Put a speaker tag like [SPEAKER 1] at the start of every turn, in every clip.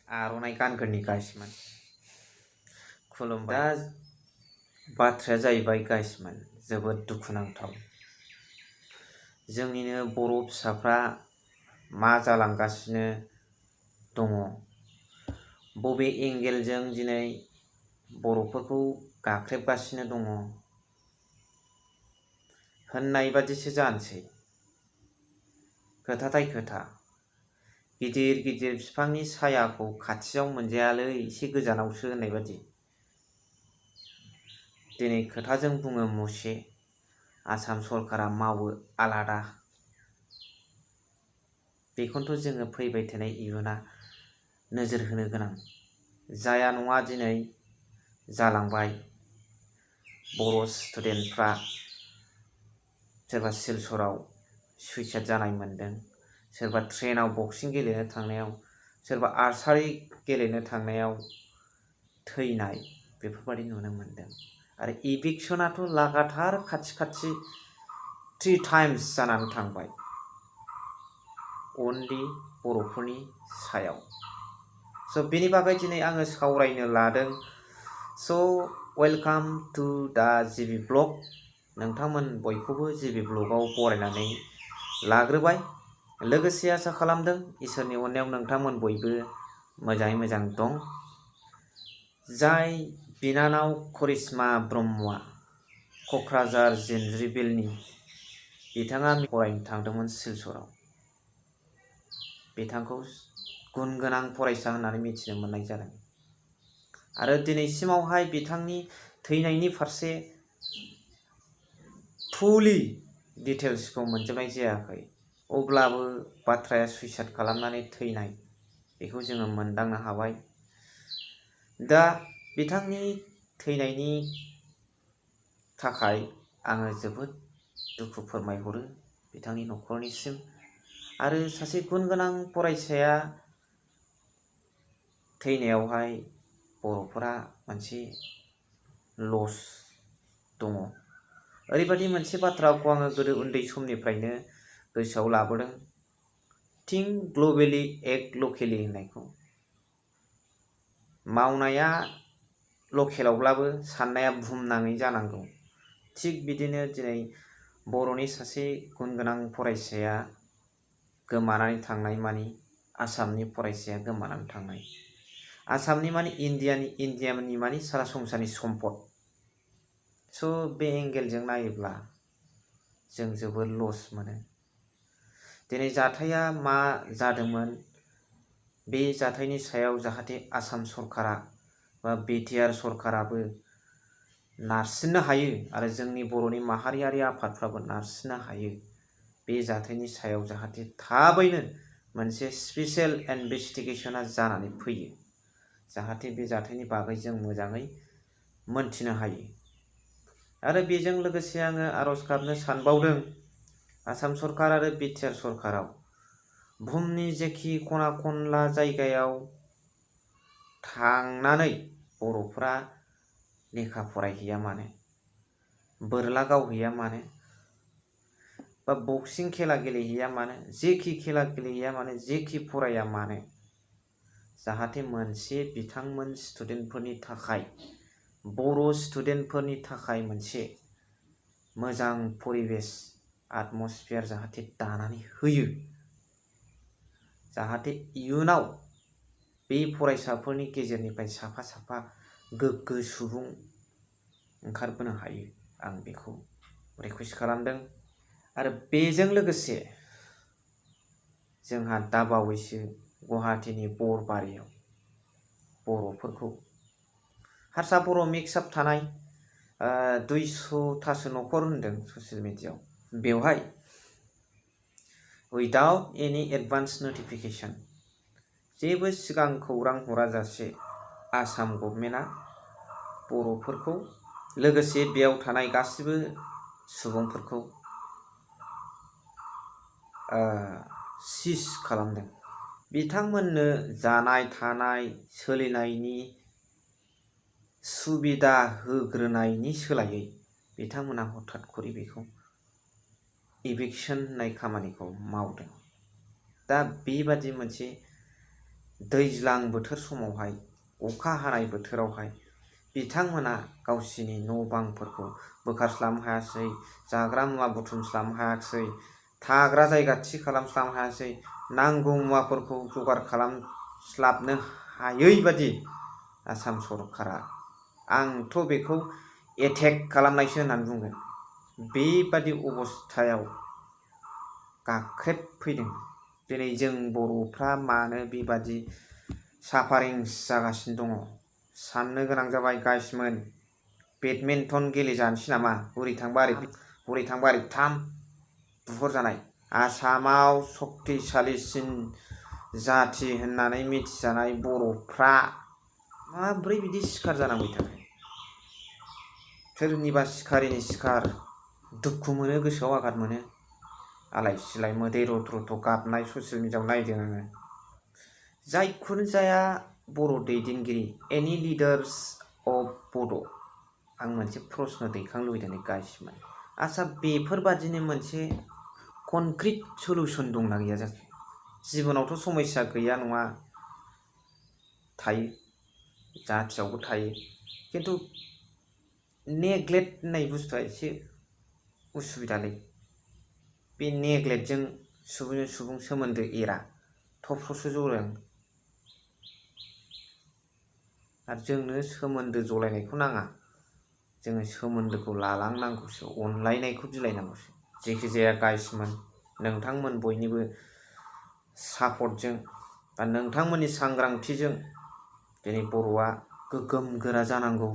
[SPEAKER 1] आर'नाइ गानगोननि गाइसमोन खुलुमबाय। दा बाथ्राया जाहैबाय गाइसमोन जोबोद दुखुनांथाव। जोंनिनो बर' फिसाफ्रा मा जालांगासिनो दङ, बबे एंगेलजों दिनै बर'फोरखौ गाख्रेबगासिनो दङ होननाय बादिसो जानोसै। खोथाथाय खोथा, गिदिर गिदिर बिफांनि सायाखौ खाथियाव मोनजायालै एसे गोजानावसो होननाय बादि। दिनै खोथाजों बुङो मुसे, आसाम सरकारा मावो आलादा। बेखौनोथ' जोङो फैबाय थानाय इयुना नोजोर होनो गोनां। जाया नङा दिनै जालांबाय। बर' स्टुडेन्टफ्रा सोरबा सिलचराव सुइसाइड जानाय मोन्दों, सोरबा ट्रेनाव बक्सिं गेलेनो थांनायाव, सोरबा आर्सारि गेलेनो थांनायाव थैनाय, बेफोरबायदि नुनो मोन्दों। आरो इभिक्सनाथ' लागातार खाथि 3 टाइम्स जानानै थांबाय अनलि बर'फोरनि सायाव। स' बेनि बागै दिनै आङो सावरायनो लादों। स' वेलकाम टु दा जिबि ब्लग। नोंथांमोन बयखौबो जिबि ब्लगआव बरायनानै लाग्रोबाय। लोगोसे आसा खालामदों इसोरनि अननायाव नोंथांमोन बयबो मोजाङै मोजां दं। जाय बिनानाव करिश्मा ब्रह्मआ क'क्राझार जिनज्रिबिलनि, बिथाङा फरायनो थांदोंमोन सिलचराव। बिथांखौ गुन गोनां फरायसा होननानै मिथिनो मोननाय जादों। आरो दिनैसिमावहाय बिथांनि थैनायनि फारसे फुलि डिटेल्सखौ मोनजोबनाय जायाखै। अब्लाबो बाथ्राया सुइसाइड खालामनानै थैनाय, बेखौ जोङो मोनदांनो हाबाय। दा बिथांनि थैनायनि थाखाय आङो जोबोद दुखु फोरमायहरो बिथांनि न'खरनिसिम। आरो सासे गुन गोनां फरायसाया थैनायावहाय बर'फोरा मोनसे लस दङ। ओरैबायदि मोनसे बाथ्राखौ आङो गोदो उन्दै समनिफ्रायनो गोसोआव लाबोदों। थिंक ग्लबेलि एक्ट लकेलि होननायखौ। मावनाया लकेलावब्लाबो साननाया बुहुमनाङै जानांगौ। थिग बिदिनो दिनै बर'नि सासे गुन गोनां फरायसाया गोमानानै थांनाय मानि आसामनि फरायसाया गोमानानै थांनाय। आसामनि मानि इन्डियानि मानि सारा संसारनि सम्पद। स' बे एंगेलजों नायोब्ला जों जोबोद लस मोनो। दिनै जाथाया मा जादोंमोन, बे जाथायनि सायाव जाहाथे आसाम सरकारा बा बिटिआर सरकाराबो नारसिननो हायो आरो जोंनि बर'नि माहारियारि आफादफ्राबो नारसिननो हायो। बे जाथायनि सायाव जाहाथे थाबैनो मोनसे स्पेसियेल इनभेस्टिगेशना जानानै फैयो। जाहाथे बे जाथायनि बागै जों मोजाङै मोनथिनो हायो। आरो बेजों लोगोसे आङो आर'ज गाबनो सानबावदों आसाम सरकार आरो बिटिआर सरकाराव, बुहुमनि जेखि खना खनला जायगायाव थांनानै बर'फ्रा लेखा फरायहैया मानो, बोरला गावहैया मानो, बा बक्सिं खेला गेलेहैया मानो, जेखि खेला गेलेहैया मानो, जेखि फराया मानो, जाहाथे मोनसे बिथांमोन स्टुडेन्टफोरनि थाखाय, बर' स्टुडेन्टफोरनि थाखाय मोनसे मोजां परिबेस एटमस्फियार जाहाथे दानानै होयो। जाहाथे इयुनाव बे फरायसाफोरनि गेजेरनिफ्राय साफा साफा गोग्गो सुबुं ओंखारबोनो हायो। आं बेखौ रिकुवेस्ट खालामदों। आरो बेजों लोगोसे जोंहा दाबावैसो गुवाहाटीनि बरबारियाव बर'फोरखौ, हारसा बर' मिक्सआप थानाय 200थासो न'खर होनदों ससियेल मिडियाआव। बेवहाय उइदाउट एनि एडभान्स नटिफिकेसन, जेबो सिगां खौरां हराजासे आसाम गभर्नमेन्टआ बर'फोरखौ लोगोसे बेयाव थानाय गासिबो सुबुंफोरखौ सिज खालामदों। बिथांमोननो जानाय थानाय सोलिनायनि सुबिदा होग्रोनायनि सोलायै बिथांमोना हठात खरि बेखौ इभिक्सन होननाय खामानिखौ मावदों। दा बेबादि मोनसे दैज्लां बोथोर समावहाय अखा हानाय बोथोरावहाय बिथांमोना गावसिनि न' बांफोरखौ बोखारस्लाबनो हायासै, जाग्रा मुवा बुथुमस्लाबनो हायासै, थाग्रा जायगा थि खालामस्लाबनो हायासै, नांगौ मुवाफोरखौ जगार खालामस्लाबनो हायै बादि आसाम सरकारा, आंथ' बेखौ एटेक खालामनायसो होननानै बुंगोन, बेबादि अबस्थायाव गाख्रेबफैदों। दिनै जों बर'फ्रा मानो बेबादि साफारिंस जागासिनो दङ? साननो गोनां जाबाय गाइसमोन। बेडमिन्टन गेलेजानोसै नामा? हरै थांबा ओरै थाम बुहरजानाय। आसामाव शक्तिशालिसिन जाथि होननानै मिथिजानाय बर'फ्रा माब्रै बिदि सिखार जानांबाय थाखो? सोरनिबा सिखारिनि सिखार, दुखु मोनो, गोसोआव आघात मोनो। आलाय सिलाय मोदै रथ' गाबनाय ससियेल मिडियायाव नायदों आङो। जायखुनु जाया बर' दैदेनगिरि, एनि लिडार्स अफ बड', आं मोनसे प्रश्न दैखांनो लुबैदों गाइसमोन। आच्छा, बेफोरबादिनो मोनसे कनक्रिट सलुसन दंना गैया जाखो? जिबनावथ' समस्या गैया नङा थायो, जाथियावबो थायो, खिन्थु नेग्लेक्ट होननाय बुस्थुआ एसे उसुबिदालै। बे नेग्लेक्टजों सुबुंजों सुबुं सोमोन्दो एरा, थबस्र'सो जरो। आरो जोंनो सोमोन्दो जलायनायखौ नाङा, जोङो सोमोन्दोखौ लालांनांगौसो, अनलायनायखौ बिलायनांगौसो। जेखिजाया गाइसमोन, नोंथांमोन बयनिबो सापर्टजों बा नोंथांमोननि सांग्रांथिजों दिनै बर'आ गोग्गोम गोरा जानांगौ।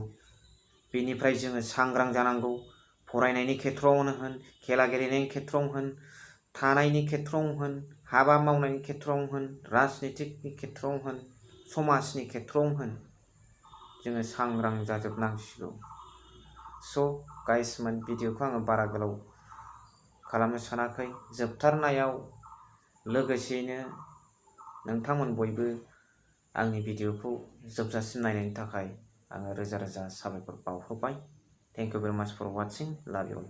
[SPEAKER 1] बेनिफ्राय जोङो सांग्रां जानांगौ। फरायनायनि खेथ्रआवनो होन, खेला गेलेनायनि खेथ्रआवनो होन, थानायनि खेथ्रआवनो होन, हाबा मावनायनि खेथ्रआवनो होन, राजनितिकनि खेथ्रआवनो होन, समाजनि खेथ्रआवनो होन, जोङो सांग्रां जाजोबनांसिगौ। स' गाइसमोन, भिडिअखौ आङो बारा गोलाव खालामनो सानाखै। जोबथारनायाव लोगोसेयैनो नोंथांमोन बयबो आंनि भिडिअखौ जोबजासिम नायनायनि थाखाय आङो रोजा रोजा साबायखर बावहरबाय। थेंक इउ भेरि माच फर वाचिं। लाभ इउ अल।